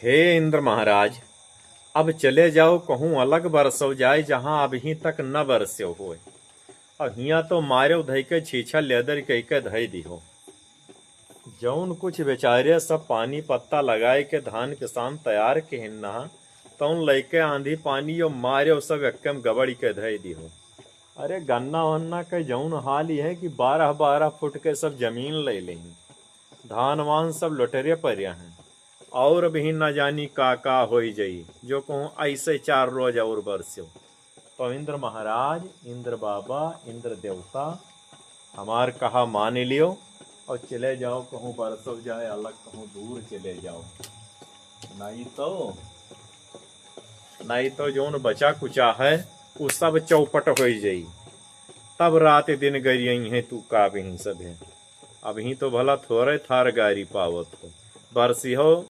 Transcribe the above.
हे इंद्र महाराज, अब चले जाओ कहूँ अलग बरसो जाए जहाँ अभी तक न बरस्यो होए। अब हिया तो मारे धई के छीछा लेदर कह के धई दिहो। जौन कुछ बेचारे सब पानी पत्ता लगाए के धान किसान तैयार के हिन्ना तौन लैके आंधी पानी और मारे सब एकदम गबड़ी के धई दिहो। अरे गन्ना वन्ना के जौन हाल ये है कि 12-12 फुट के सब जमीन ले लें, धान वान सब लोटरे पर हैं और भी न जानी का हो जई जो कहूँ ऐसे 4 रोज और बरस्यो। तो इंद्र महाराज, इंद्र बाबा, इंद्र देवता हमार कहा मान लियो और चले जाओ कहूँ बरसो जाए अलग कहूँ दूर चले जाओ। नहीं तो जौन बचा कुचा है वो सब चौपट हो जाई। तब रात दिन गरियई है तू का भी सब है। अभी तो भला थोड़े थार गारी पावत हो बरसी हो